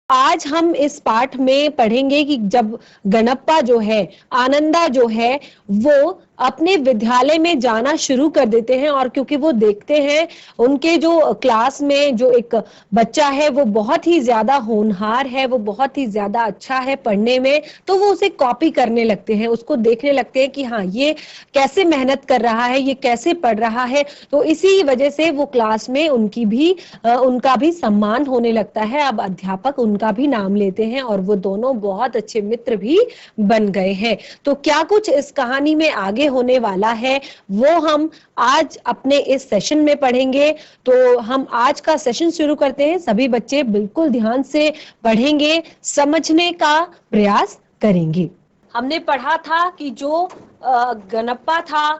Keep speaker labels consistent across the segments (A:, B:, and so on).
A: आज हम इस पाठ में पढ़ेंगे कि जब गणप्पा जो है, आनंदा जो है, वो अपने विद्यालय में जाना शुरू कर देते हैं और क्योंकि वो देखते हैं उनके जो क्लास में जो एक बच्चा है वो बहुत ही ज्यादा होनहार है, वो बहुत ही ज्यादा अच्छा है पढ़ने में, तो वो उसे कॉपी करने लगते हैं, उसको देखने लगते हैं कि हाँ ये कैसे मेहनत कर रहा है, ये कैसे पढ़ रहा है। तो इसी वजह से वो क्लास में उनका भी सम्मान होने लगता है। अब अध्यापक उनका भी नाम लेते हैं और वो दोनों बहुत अच्छे मित्र भी बन गए हैं। तो क्या कुछ इस कहानी में आगे होने वाला है वो हम आज अपने इस सेशन में पढ़ेंगे। तो हम आज का सेशन शुरू करते हैं। सभी बच्चे बिल्कुल ध्यान से पढ़ेंगे, समझने का प्रयास करेंगे। हमने पढ़ा था कि जो गणप्पा था,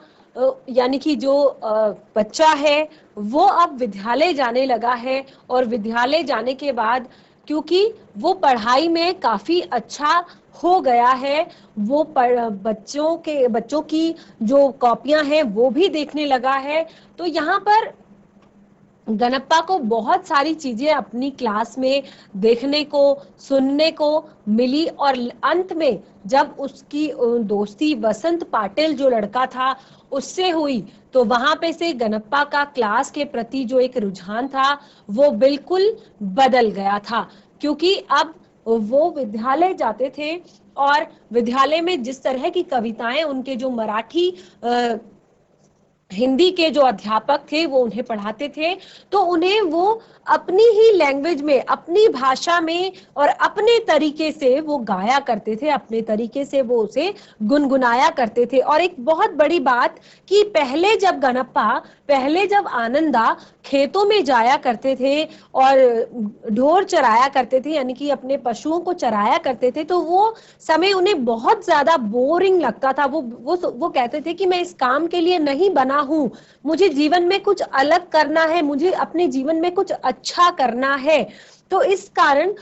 A: यानी कि जो बच्चा है वो अब विद्यालय जाने लगा है और विद्यालय जाने के बाद क्योंकि वो पढ़ाई में काफी अच्छा हो गया है, वो बच्चों की जो कॉपियां हैं वो भी देखने लगा है। तो यहाँ पर गणप्पा को बहुत सारी चीजें अपनी क्लास में देखने को, सुनने को मिली और अंत में जब उसकी दोस्ती वसंत पाटिल जो लड़का था उससे हुई तो वहां पे से गणप्पा का क्लास के प्रति जो एक रुझान था वो बिल्कुल बदल गया था, क्योंकि अब वो विद्यालय जाते थे और विद्यालय में जिस तरह की कविताएं उनके जो मराठी हिंदी के जो अध्यापक थे वो उन्हें पढ़ाते थे, तो उन्हें वो अपनी ही लैंग्वेज में, अपनी भाषा में और अपने तरीके से वो गाया करते थे, अपने तरीके से वो उसे गुनगुनाया करते थे। और एक बहुत बड़ी बात कि पहले जब आनंदा खेतों में जाया करते थे और ढोर चराया करते थे, यानी कि अपने पशुओं को चराया करते थे, तो वो समय उन्हें बहुत ज्यादा बोरिंग लगता था। वो कहते थे कि मैं इस काम के लिए नहीं बना हूं, मुझे जीवन में कुछ अलग करना है, मुझे अपने जीवन में कुछ अच्छा करना है। तो इस कारण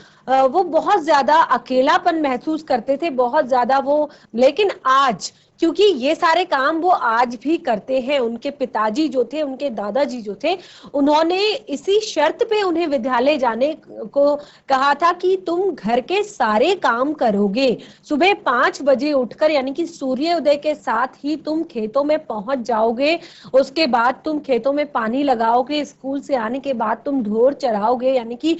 A: वो बहुत ज्यादा अकेलापन महसूस करते थे, बहुत ज्यादा वो। लेकिन आज क्योंकि ये सारे काम वो आज भी करते हैं, उनके पिताजी जो थे, उनके दादाजी जो थे, उन्होंने इसी शर्त पे उन्हें विद्यालय जाने को कहा था कि तुम घर के सारे काम करोगे, सुबह 5 बजे उठकर, यानी कि सूर्योदय के साथ ही तुम खेतों में पहुंच जाओगे, उसके बाद तुम खेतों में पानी लगाओगे, स्कूल से आने के बाद तुम ढोर चराओगे, यानी कि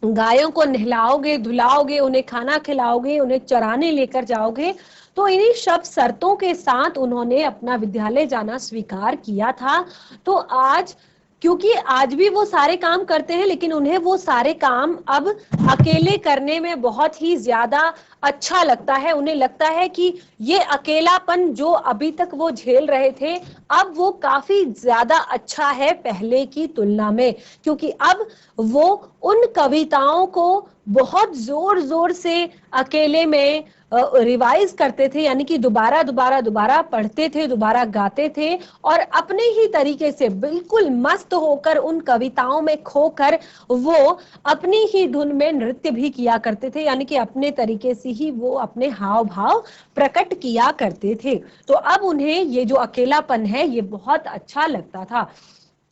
A: गायों को नहलाओगे, धुलाओगे, उन्हें खाना खिलाओगे, उन्हें चराने लेकर जाओगे। तो इन्हीं सब शर्तों के साथ उन्होंने अपना विद्यालय जाना स्वीकार किया था। तो आज क्योंकि आज भी वो सारे काम करते हैं, लेकिन उन्हें वो सारे काम अब अकेले करने में बहुत ही ज्यादा अच्छा लगता है। उन्हें लगता है कि ये अकेलापन जो अभी तक वो झेल रहे थे, अब वो काफी ज्यादा अच्छा है पहले की तुलना में, क्योंकि अब वो उन कविताओं को बहुत जोर जोर से अकेले में रिवाइज करते थे, यानी कि दोबारा दोबारा दोबारा पढ़ते थे, दोबारा गाते थे और अपने ही तरीके से बिल्कुल मस्त होकर उन कविताओं में खोकर वो अपनी ही धुन में नृत्य भी किया करते थे, यानी कि अपने तरीके से ही वो अपने हाव भाव प्रकट किया करते थे। तो अब उन्हें ये जो अकेलापन है ये बहुत अच्छा लगता था।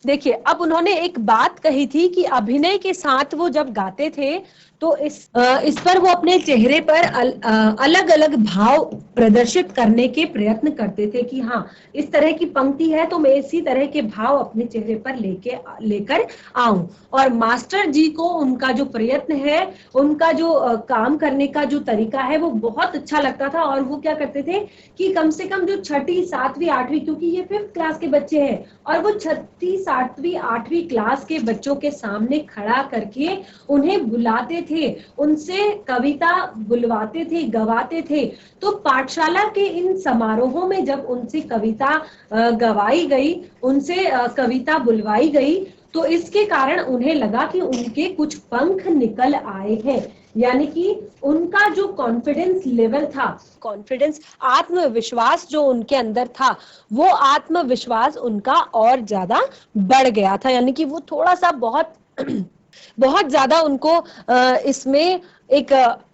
A: देखिए, अब उन्होंने एक बात कही थी कि अभिनय के साथ वो जब गाते थे तो इस पर वो अपने चेहरे पर अलग अलग भाव प्रदर्शित करने के प्रयत्न करते थे कि हाँ, इस तरह की पंक्ति है तो मैं इसी तरह के भाव अपने चेहरे पर लेकर आऊं। और मास्टर जी को उनका जो प्रयत्न है, उनका जो काम करने का जो तरीका है वो बहुत अच्छा लगता था। और वो क्या करते थे कि कम से कम जो 6ठी 7वीं 8वीं, क्योंकि ये 5th क्लास के बच्चे हैं, और वो 6ठी 7वीं 8वीं क्लास के बच्चों के सामने खड़ा करके उन्हें बुलाते थे, उनसे कविता बुलवाते थे, गवाते थे। तो पाठशाला के इन समारोहों में जब उनसे कविता गवाई गई, उनसे कविता बुलवाई गई, तो इसके कारण उन्हें लगा कि उनके कुछ पंख निकल आए हैं, यानी कि उनका जो कॉन्फिडेंस लेवल था, कॉन्फिडेंस, आत्मविश्वास जो उनके अंदर था, वो आत्मविश्वास उनका और ज्यादा बढ़ गया था। यानी कि वो थोड़ा सा बहुत ज्यादा उनको इसमें एक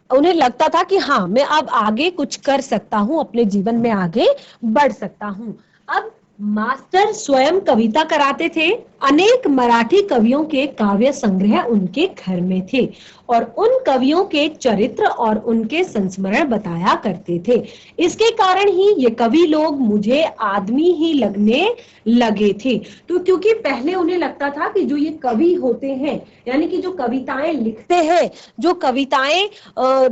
A: उन्हें लगता था कि हाँ, मैं अब आगे कुछ कर सकता हूँ, अपने जीवन में आगे बढ़ सकता हूँ। अब मास्टर स्वयं कविता कराते थे अनेक मराठी कवियों के काव्य संग्रह उनके घर में थे और उन कवियों के चरित्र और उनके संस्मरण बताया करते थे। इसके कारण ही ये कवि लोग मुझे आदमी ही लगने लगे थे। तो क्योंकि पहले उन्हें लगता था कि जो ये कवि होते हैं, यानी कि जो कविताएं लिखते हैं, जो कविताएं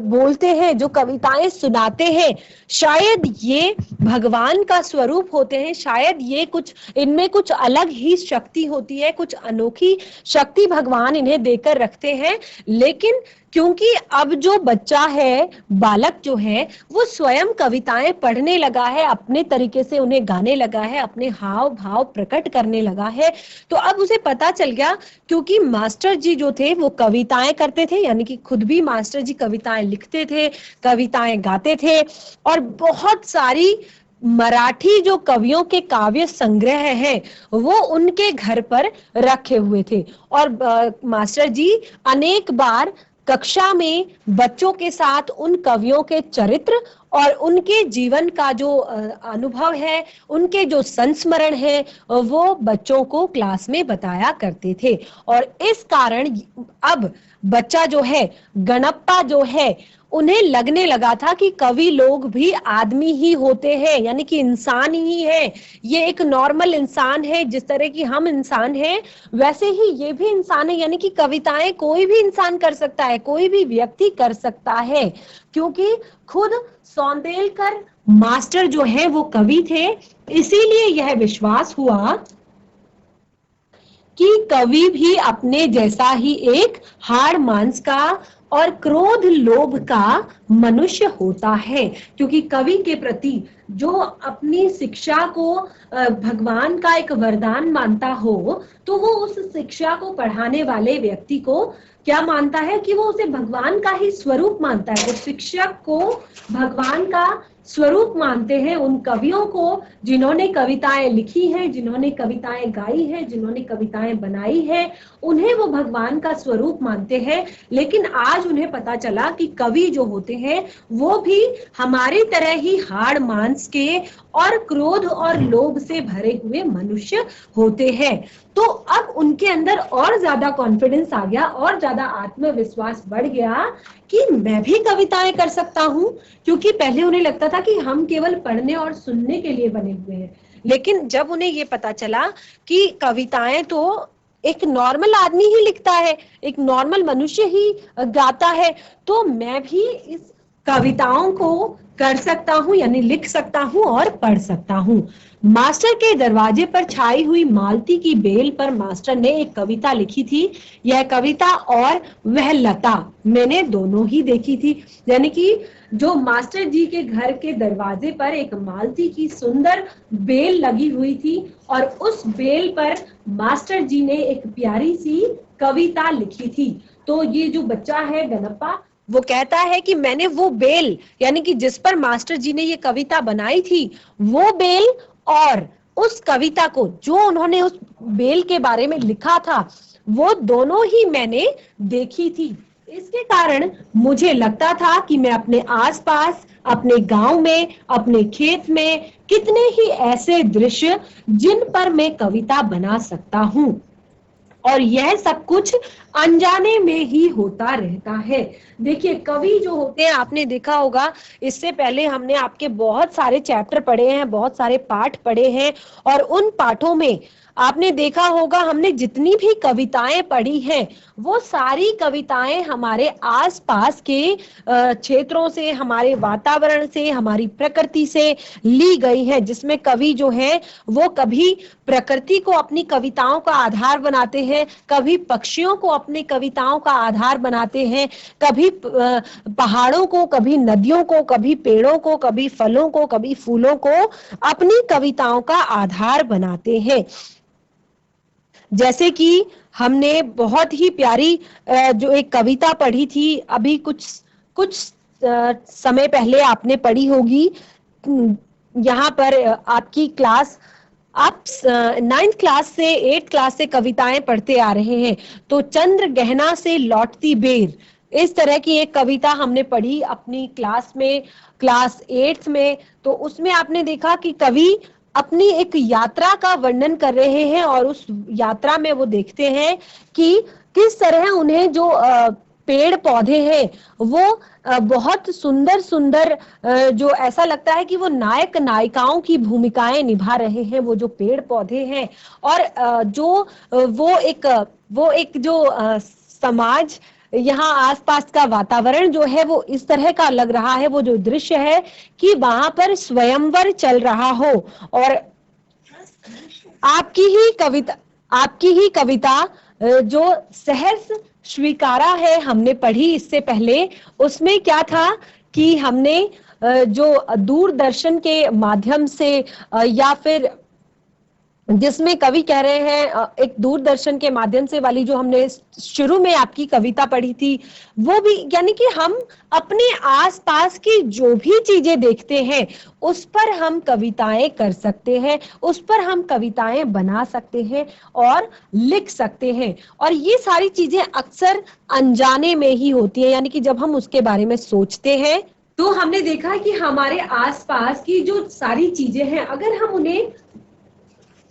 A: बोलते हैं, जो कविताएं सुनाते हैं, शायद ये भगवान का स्वरूप होते हैं, शायद ये कुछ इनमें कुछ अलग ही शक्ति होती है, कुछ अनोखी शक्ति भगवान इन्हें देकर रखते हैं। लेकिन क्योंकि अब जो बच्चा है, बालक जो है, वो स्वयं कविताएं पढ़ने लगा है, अपने तरीके से उन्हें गाने लगा है, अपने हाव भाव प्रकट करने लगा है, तो अब उसे पता चल गया, क्योंकि मास्टर जी जो थे वो कविताएं करते थे, यानी कि खुद भी मास्टर जी कविताएं लिखते थे, कविताएं गाते थे, और बहुत सारी मराठी जो कवियों के काव्य संग्रह हैं वो उनके घर पर रखे हुए थे। और मास्टर जी अनेक बार कक्षा में बच्चों के साथ उन कवियों के चरित्र और उनके जीवन का जो अनुभव है, उनके जो संस्मरण है, वो बच्चों को क्लास में बताया करते थे। और इस कारण अब बच्चा जो है, गणप्पा जो है, उन्हें लगने लगा था कि कवि लोग भी आदमी ही होते हैं, यानी कि इंसान ही है। ये एक नॉर्मल इंसान है, जिस तरह की हम इंसान हैं वैसे ही ये भी इंसान है, यानी कि कविताएं कोई भी इंसान कर सकता है, कोई भी व्यक्ति कर सकता है। क्योंकि खुद सौंदेलकर मास्टर जो है वो कवि थे, इसीलिए यह विश्वास हुआ कि कवि भी अपने जैसा ही एक हाड़ मांस का और क्रोध लोभ का मनुष्य होता है। क्योंकि कवि के प्रति जो अपनी शिक्षा को भगवान का एक वरदान मानता हो, तो वो उस शिक्षा को पढ़ाने वाले व्यक्ति को क्या मानता है कि वो उसे भगवान का ही स्वरूप मानता है। वो शिक्षक को भगवान का स्वरूप मानते हैं। उन कवियों को जिन्होंने कविताएं लिखी हैं, जिन्होंने कविताएं गाई हैं, जिन्होंने कविताएं बनाई हैं, उन्हें वो भगवान का स्वरूप मानते हैं। लेकिन आज उन्हें पता चला कि कवि जो होते हैं वो भी हमारी तरह ही हाड़ मांस के और क्रोध और लोभ से भरे हुए मनुष्य होते हैं। तो अब उनके अंदर और ज्यादा कॉन्फिडेंस आ गया और ज्यादा आत्मविश्वास बढ़ गया कि मैं भी कविताएं कर सकता हूं। क्योंकि पहले उन्हें लगता था कि हम केवल पढ़ने और सुनने के लिए बने हुए हैं, लेकिन जब उन्हें ये पता चला कि कविताएं तो एक नॉर्मल आदमी ही लिखता है, एक नॉर्मल मनुष्य ही गाता है, तो मैं भी इस कविताओं को कर सकता हूं, यानी लिख सकता हूं और पढ़ सकता हूं। मास्टर के दरवाजे पर छाई हुई मालती की बेल पर मास्टर ने एक कविता लिखी थी। यह कविता और वह लता मैंने दोनों ही देखी थी। यानी कि जो मास्टर जी के घर के दरवाजे पर एक मालती की सुंदर बेल लगी हुई थी और उस बेल पर मास्टर जी ने एक प्यारी सी कविता लिखी थी। तो ये जो बच्चा है गणप्पा, वो कहता है कि मैंने वो बेल, यानी कि जिस पर मास्टर जी ने ये कविता बनाई थी, वो बेल और उस कविता को जो उन्होंने उस बेल के बारे में लिखा था, वो दोनों ही मैंने देखी थी। इसके कारण मुझे लगता था कि मैं अपने आसपास, अपने गांव में, अपने खेत में कितने ही ऐसे दृश्य जिन पर मैं कविता बना सकता हूं। और यह सब कुछ अनजाने में ही होता रहता है। देखिए, कवि जो होते हैं, आपने देखा होगा, इससे पहले हमने आपके बहुत सारे चैप्टर पढ़े हैं, बहुत सारे पाठ पढ़े हैं, और उन पाठों में आपने देखा होगा हमने जितनी भी कविताएं पढ़ी हैं, वो सारी कविताएं हमारे आसपास के क्षेत्रों से, हमारे वातावरण से, हमारी प्रकृति से ली गई हैं, जिसमें कवि जो है वो कभी प्रकृति को अपनी कविताओं का आधार बनाते हैं, कभी पक्षियों को अपनी कविताओं का आधार बनाते हैं, कभी पहाड़ों को, कभी नदियों को, कभी पेड़ों को, कभी फलों को, कभी फूलों को अपनी कविताओं का आधार बनाते हैं। जैसे कि हमने बहुत ही प्यारी जो एक कविता पढ़ी थी, अभी कुछ समय पहले आपने पढ़ी होगी। यहाँ पर आपकी क्लास, आप 9th क्लास से 8th क्लास से कविताएं पढ़ते आ रहे हैं, तो चंद्र गहना से लौटती बेर, इस तरह की एक कविता हमने पढ़ी अपनी क्लास में, क्लास 8th में। तो उसमें आपने देखा कि कवि अपनी एक यात्रा का वर्णन कर रहे हैं और उस यात्रा में वो देखते हैं कि किस तरह उन्हें जो पेड़ पौधे हैं वो बहुत सुंदर सुंदर, जो ऐसा लगता है कि वो नायक नायिकाओं की भूमिकाएं निभा रहे हैं, वो जो पेड़ पौधे हैं। और जो वो एक जो समाज, यहाँ आसपास का वातावरण जो है वो इस तरह का लग रहा है, वो जो दृश्य है कि वहां पर स्वयंवर चल रहा हो। और आपकी ही कविता जो सहर्ष स्वीकारा है, हमने पढ़ी इससे पहले, उसमें क्या था कि हमने जो दूरदर्शन के माध्यम से या फिर जिसमें कवि कह रहे हैं एक दूरदर्शन के माध्यम से वाली जो हमने शुरू में आपकी कविता पढ़ी थी, वो भी यानी कि हम अपने आसपास की जो भी चीजें देखते हैं उस पर हम कविताएं कर सकते हैं, उस पर हम कविताएं बना सकते हैं और लिख सकते हैं। और ये सारी चीजें अक्सर अनजाने में ही होती है, यानी कि जब हम उसके बारे में सोचते हैं तो हमने देखा है कि हमारे आसपास की जो सारी चीजें हैं, अगर हम उन्हें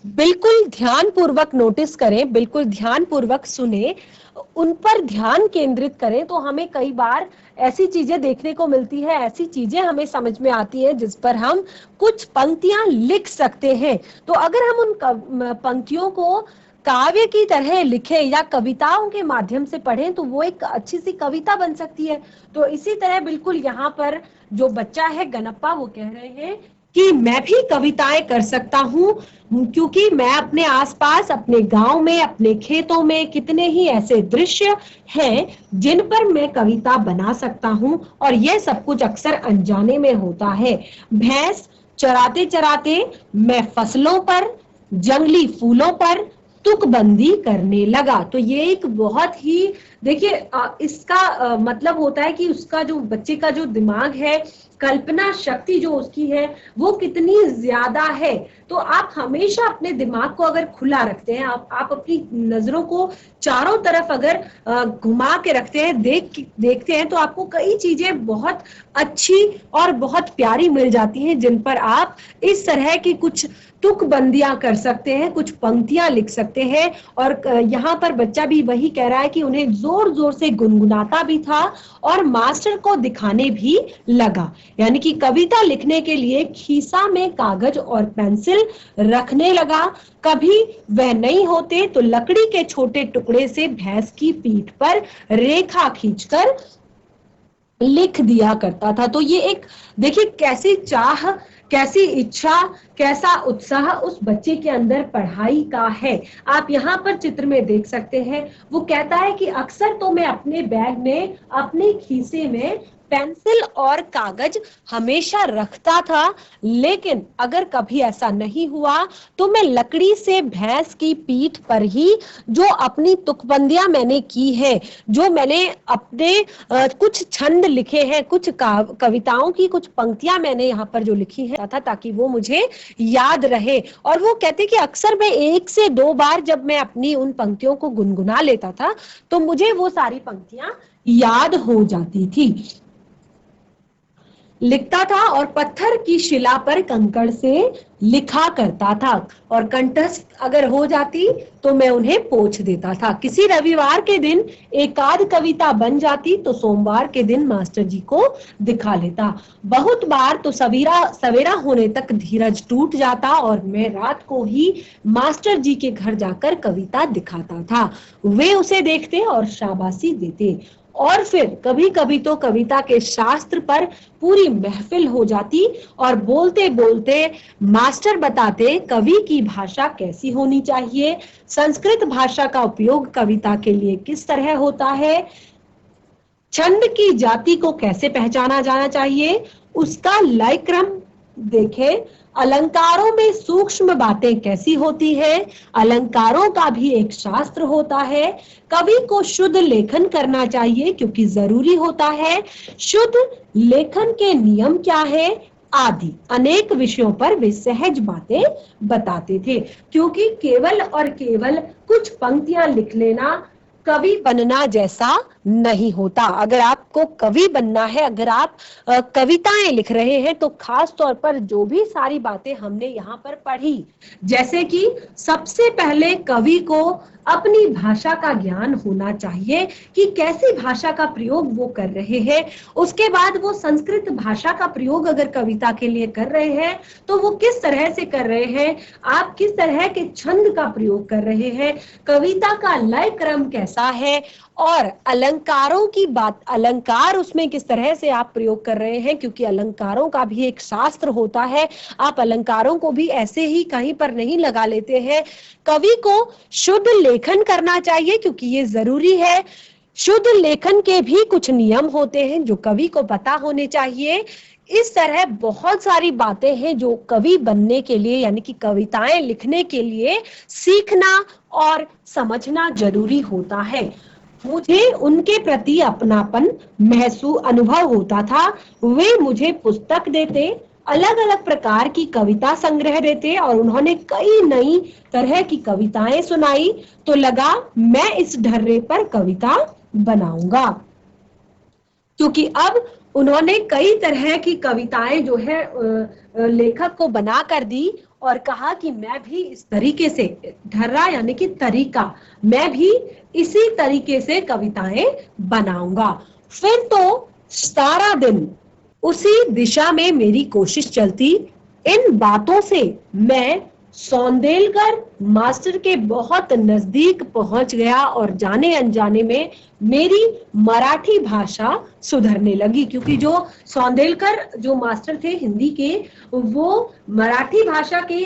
A: बिल्कुल ध्यान पूर्वक नोटिस करें, बिल्कुल ध्यान पूर्वक सुने, उन पर ध्यान केंद्रित करें, तो हमें कई बार ऐसी चीजें देखने को मिलती है, ऐसी चीजें हमें समझ में आती है जिस पर हम कुछ पंक्तियां लिख सकते हैं। तो अगर हम उन पंक्तियों को काव्य की तरह लिखें या कविताओं के माध्यम से पढ़ें तो वो एक अच्छी सी कविता बन सकती है। तो इसी तरह बिल्कुल यहाँ पर जो बच्चा है गणप्पा, वो कह रहे हैं कि मैं भी कविताएं कर सकता हूँ, क्योंकि मैं अपने आसपास, अपने गांव में, अपने खेतों में कितने ही ऐसे दृश्य हैं जिन पर मैं कविता बना सकता हूँ, और यह सब कुछ अक्सर अनजाने में होता है। भैंस चराते चराते मैं फसलों पर, जंगली फूलों पर तुकबंदी करने लगा। तो ये एक बहुत ही, देखिए इसका मतलब होता है कि उसका जो बच्चे का जो दिमाग है, कल्पना शक्ति जो उसकी है वो कितनी ज्यादा है। तो आप हमेशा अपने दिमाग को अगर खुला रखते हैं, आप अपनी नजरों को चारों तरफ अगर घुमा के रखते हैं, देखते हैं, तो आपको कई चीजें बहुत अच्छी और बहुत प्यारी मिल जाती हैं जिन पर आप इस तरह की कुछ तुकबंदियां कर सकते हैं, कुछ पंक्तियां लिख सकते हैं। और यहाँ पर बच्चा भी वही कह रहा है कि उन्हें जोर जोर से गुनगुनाता भी था और मास्टर को दिखाने भी लगा, यानी कि कविता लिखने के लिए खीसा में कागज और पेंसिल रखने लगा। कभी वह नहीं होते तो लकड़ी के छोटे टुकड़े से भैंस की पीठ पर रेखा खींचकर लिख दिया करता था। तो ये एक, देखिए कैसी चाह, कैसी इच्छा, कैसा उत्साह उस बच्चे के अंदर पढ़ाई का है। आप यहाँ पर चित्र में देख सकते हैं, वो कहता है कि अक्सर तो मैं अपने बैग में, अपने खीसे में पेंसिल और कागज हमेशा रखता था, लेकिन अगर कभी ऐसा नहीं हुआ तो मैं लकड़ी से भैंस की पीठ पर ही जो अपनी तुकबंदियां मैंने की है, जो मैंने अपने कुछ छंद लिखे हैं, कुछ कविताओं की कुछ पंक्तियां मैंने यहाँ पर जो लिखी है था, ताकि वो मुझे याद रहे। और वो कहते कि अक्सर मैं 1 से 2 बार जब मैं अपनी उन पंक्तियों को गुनगुना लेता था तो मुझे वो सारी पंक्तियां याद हो जाती थी। लिखता था और पत्थर की शिला पर कंकड़ से लिखा करता था, और कंठस्थ अगर हो जाती तो मैं उन्हें पोंछ देता था। किसी रविवार के दिन एक आध कविता बन जाती तो सोमवार के दिन मास्टर जी को दिखा लेता। बहुत बार तो सवेरा होने तक धीरज टूट जाता और मैं रात को ही मास्टर जी के घर जाकर कविता दिखाता था। वे उसे देखते और शाबाशी देते, और फिर कभी कभी तो कविता के शास्त्र पर पूरी महफिल हो जाती और बोलते बोलते मास्टर बताते कवि की भाषा कैसी होनी चाहिए, संस्कृत भाषा का उपयोग कविता के लिए किस तरह होता है, छंद की जाति को कैसे पहचाना जाना चाहिए, उसका लय क्रम देखें, अलंकारों में सूक्ष्म बातें कैसी होती है, अलंकारों का भी एक शास्त्र होता है, कवि को शुद्ध लेखन करना चाहिए क्योंकि जरूरी होता है, शुद्ध लेखन के नियम क्या है, आदि अनेक विषयों पर वे सहज बातें बताते थे। क्योंकि केवल और केवल कुछ पंक्तियां लिख लेना कवि बनना जैसा नहीं होता। अगर आपको कवि बनना है, अगर आप कविताएं लिख रहे हैं, तो खास तौर पर जो भी सारी बातें हमने यहाँ पर पढ़ी, जैसे कि सबसे पहले कवि को अपनी भाषा का ज्ञान होना चाहिए कि कैसी भाषा का प्रयोग वो कर रहे हैं। उसके बाद वो संस्कृत भाषा का प्रयोग अगर कविता के लिए कर रहे हैं तो वो किस तरह से कर रहे हैं, आप किस तरह के छंद का प्रयोग कर रहे हैं, कविता का लय क्रम कैसा है, और अलंकारों की बात, अलंकार उसमें किस तरह से आप प्रयोग कर रहे हैं, क्योंकि अलंकारों का भी एक शास्त्र होता है। आप अलंकारों को भी ऐसे ही कहीं पर नहीं लगा लेते हैं। कवि को शुद्ध लेखन करना चाहिए, क्योंकि ये जरूरी है। शुद्ध लेखन के भी कुछ नियम होते हैं जो कवि को पता होने चाहिए। इस तरह बहुत सारी बातें हैं जो कवि बनने के लिए, यानी कि कविताएं लिखने के लिए सीखना और समझना जरूरी होता है। मुझे उनके प्रति अपनापन महसूस अनुभव होता था। वे मुझे पुस्तक देते, अलग अलग प्रकार की कविता संग्रह देते, और उन्होंने कई नई तरह की कविताएं सुनाई। तो लगा मैं इस ढर्रे पर कविता बनाऊंगा, क्योंकि अब उन्होंने कई तरह की कविताएं जो है लेखक को बना कर दी, और कहा कि मैं भी इस तरीके से, ढर्रा यानी कि तरीका, मैं भी इसी तरीके से कविताएं बनाऊंगा। फिर तो सारा दिन उसी दिशा में मेरी कोशिश चलती। इन बातों से मैं सौंदेलकर मास्टर के बहुत नजदीक पहुंच गया, और जाने अनजाने में मेरी मराठी भाषा सुधरने लगी, क्योंकि जो सौंदेलकर जो मास्टर थे हिंदी के, वो मराठी भाषा के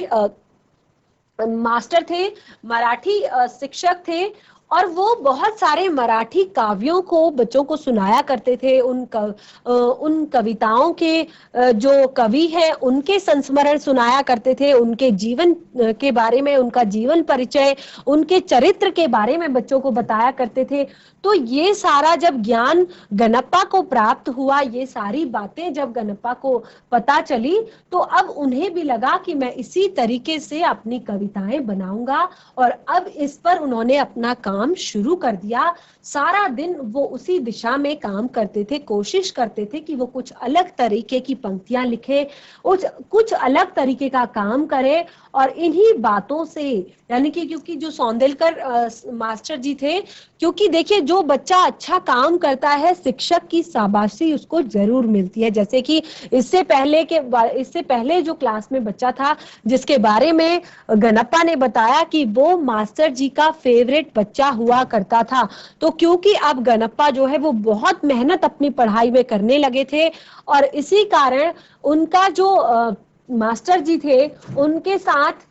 A: मास्टर थे, मराठी शिक्षक थे, और वो बहुत सारे मराठी काव्यों को बच्चों को सुनाया करते थे। उन कविताओं के जो कवि है उनके संस्मरण सुनाया करते थे, उनके जीवन के बारे में, उनका जीवन परिचय, उनके चरित्र के बारे में बच्चों को बताया करते थे। तो ये सारा जब ज्ञान गणप्पा को प्राप्त हुआ, ये सारी बातें जब गणप्पा को पता चली, तो अब उन्हें भी लगा कि मैं इसी तरीके से अपनी कविताएं बनाऊंगा, और अब इस पर उन्होंने अपना काम शुरू कर दिया। सारा दिन वो उसी दिशा में काम करते थे, कोशिश करते थे कि वो कुछ अलग तरीके की पंक्तियां लिखे, कुछ अलग तरीके का काम करे। और इन्हीं बातों से, यानी कि क्योंकि जो सौंदेलकर मास्टर जी थे, क्योंकि देखिए जो बच्चा अच्छा काम करता है, शिक्षक की शाबाशी उसको जरूर मिलती है। जैसे कि इससे पहले जो क्लास में बच्चा था जिसके बारे में गणप्पा ने बताया कि वो मास्टर जी का फेवरेट बच्चा हुआ करता था, तो क्योंकि अब गणप्पा जो है वो बहुत मेहनत अपनी पढ़ाई में करने लगे थे, और इसी कारण उनका जो मास्टर जी थे उनके साथ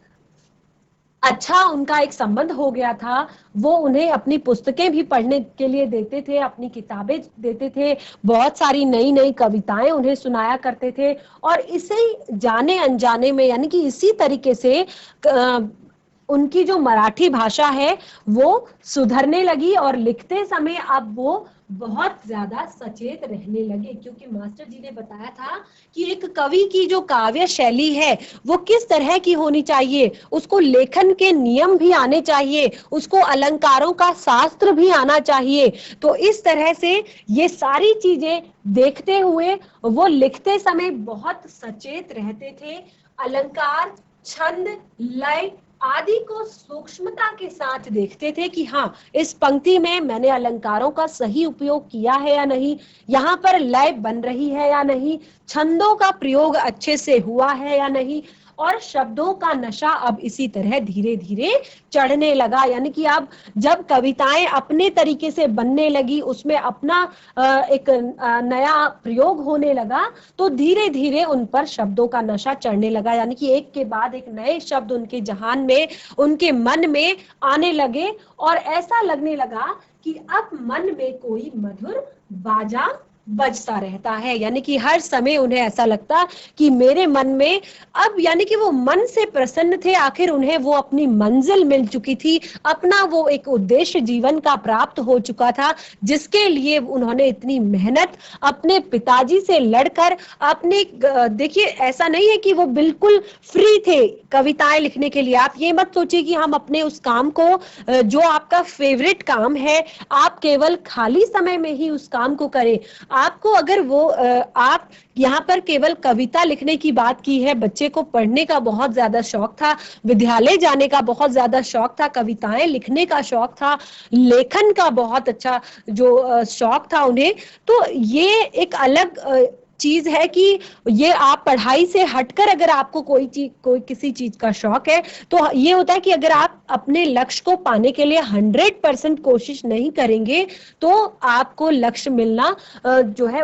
A: अच्छा उनका एक संबंध हो गया था। वो उन्हें अपनी पुस्तकें भी पढ़ने के लिए देते थे, अपनी किताबें देते थे, बहुत सारी नई नई कविताएं उन्हें सुनाया करते थे, और इसे जाने अनजाने में, यानी कि इसी तरीके से उनकी जो मराठी भाषा है वो सुधरने लगी, और लिखते समय अब वो बहुत ज्यादा सचेत रहने लगे, क्योंकि मास्टर जी ने बताया था कि एक कवि की जो काव्य शैली है वो किस तरह की होनी चाहिए, उसको लेखन के नियम भी आने चाहिए, उसको अलंकारों का शास्त्र भी आना चाहिए। तो इस तरह से ये सारी चीजें देखते हुए वो लिखते समय बहुत सचेत रहते थे। अलंकार, छंद, लय आदि को सूक्ष्मता के साथ देखते थे कि हाँ, इस पंक्ति में मैंने अलंकारों का सही उपयोग किया है या नहीं, यहाँ पर लय बन रही है या नहीं, छंदों का प्रयोग अच्छे से हुआ है या नहीं, और शब्दों का नशा अब इसी तरह धीरे धीरे चढ़ने लगा। यानी कि अब जब कविताएं अपने तरीके से बनने लगी, उसमें अपना एक नया प्रयोग होने लगा, तो धीरे धीरे उन पर शब्दों का नशा चढ़ने लगा, यानी कि एक के बाद एक नए शब्द उनके जहान में, उनके मन में आने लगे, और ऐसा लगने लगा कि अब मन में कोई मधुर बाजा बजता रहता है। यानी कि हर समय उन्हें ऐसा लगता कि मेरे मन में अब, यानी कि वो मन से प्रसन्न थे, आखिर उन्हें वो अपनी मंजिल मिल चुकी थी, अपना वो एक उद्देश्य जीवन का प्राप्त हो चुका था, जिसके लिए उन्होंने इतनी मेहनत अपने पिताजी से लड़कर अपने, देखिए ऐसा नहीं है कि वो बिल्कुल फ्री थे कविताएं लिखने के लिए। आप ये मत सोचिए कि हम अपने उस काम को, जो आपका फेवरेट काम है, आप केवल खाली समय में ही उस काम को करें। आपको अगर वो आप यहाँ पर केवल कविता लिखने की बात की है, बच्चे को पढ़ने का बहुत ज्यादा शौक था, विद्यालय जाने का बहुत ज्यादा शौक था, कविताएं लिखने का शौक था, लेखन का बहुत अच्छा जो शौक था उन्हें, तो ये एक अलग चीज है कि ये आप पढ़ाई से हटकर अगर आपको कोई किसी चीज का शौक है, तो ये होता है कि अगर आप अपने लक्ष्य को पाने के लिए 100% कोशिश नहीं करेंगे, तो आपको लक्ष्य मिलना जो है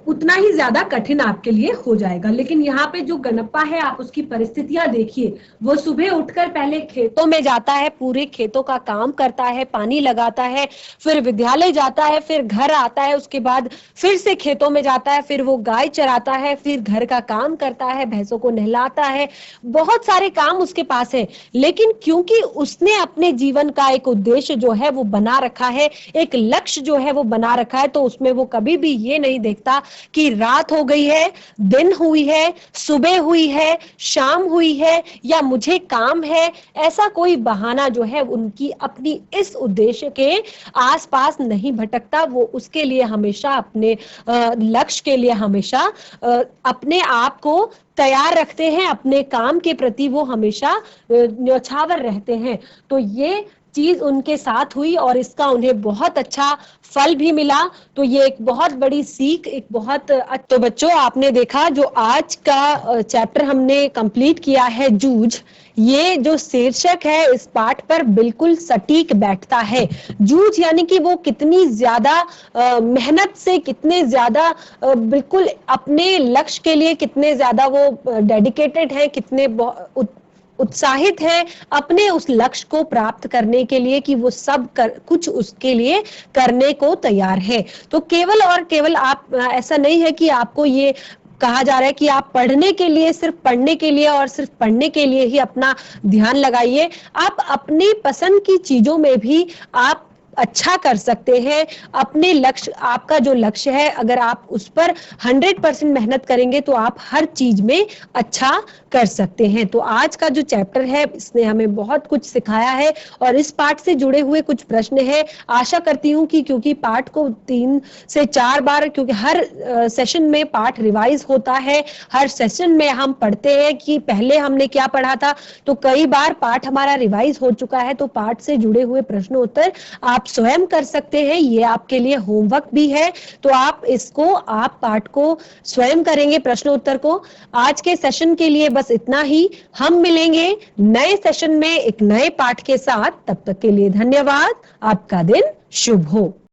A: उतना ही ज्यादा कठिन आपके लिए हो जाएगा। लेकिन यहाँ पे जो गणप्पा है, आप उसकी परिस्थितियां देखिए। वो सुबह उठकर पहले खेतों में जाता है, पूरे खेतों का काम करता है, पानी लगाता है, फिर विद्यालय जाता है, फिर घर आता है, उसके बाद फिर से खेतों में जाता है, फिर वो गाय चराता है, फिर घर का काम करता है, भैंसों को नहलाता है, बहुत सारे काम उसके पास है। लेकिन क्योंकि उसने अपने जीवन का एक उद्देश्य जो है वो बना रखा है, एक लक्ष्य जो है वो बना रखा है, तो उसमें वो कभी भी ये नहीं देखता कि रात हो गई है, दिन हुई है, सुबह हुई है, शाम हुई है, या मुझे काम है। ऐसा कोई बहाना जो है उनकी अपनी इस उद्देश्य के आसपास नहीं भटकता। वो उसके लिए हमेशा अपने लक्ष्य के लिए हमेशा अपने आप को तैयार रखते हैं, अपने काम के प्रति वो हमेशा न्यौछावर रहते हैं। तो ये चीज उनके साथ हुई और इसका उन्हें बहुत अच्छा फल भी मिला। तो ये एक बहुत बड़ी सीख, एक बहुत। तो बच्चों, आपने देखा जो आज का चैप्टर हमने कंप्लीट किया है, जूझ, ये जो शीर्षक है इस पाठ पर बिल्कुल सटीक बैठता है। जूझ यानी कि वो कितनी ज्यादा मेहनत से, कितने ज्यादा बिल्कुल अपने लक्ष्य के लिए कितने ज्यादा वो डेडिकेटेड है, कितने उत्साहित है अपने उस लक्ष्य को प्राप्त करने के लिए, कि वो सब कुछ उसके लिए करने को तैयार है। तो केवल और केवल आप, ऐसा नहीं है कि आपको ये कहा जा रहा है कि आप पढ़ने के लिए, सिर्फ पढ़ने के लिए और सिर्फ पढ़ने के लिए ही अपना ध्यान लगाइए। आप अपनी पसंद की चीजों में भी आप अच्छा कर सकते हैं। अपने लक्ष्य, आपका जो लक्ष्य है, अगर आप उस पर 100% मेहनत करेंगे तो आप हर चीज में अच्छा कर सकते हैं। तो आज का जो चैप्टर है इसने हमें बहुत कुछ सिखाया है और इस पाठ से जुड़े हुए कुछ प्रश्न हैं। आशा करती हूँ कि क्योंकि पाठ को 3 से 4 बार, क्योंकि हर सेशन में पाठ रिवाइज होता है, हर सेशन में हम पढ़ते हैं कि पहले हमने क्या पढ़ा था, तो कई बार पाठ हमारा रिवाइज हो चुका है। तो पाठ से जुड़े हुए प्रश्न उत्तर आप स्वयं कर सकते हैं, ये आपके लिए होमवर्क भी है। तो आप पाठ को स्वयं करेंगे, प्रश्न उत्तर को। आज के सेशन के लिए बस इतना ही। हम मिलेंगे नए सेशन में एक नए पाठ के साथ। तब तक के लिए धन्यवाद। आपका दिन शुभ हो।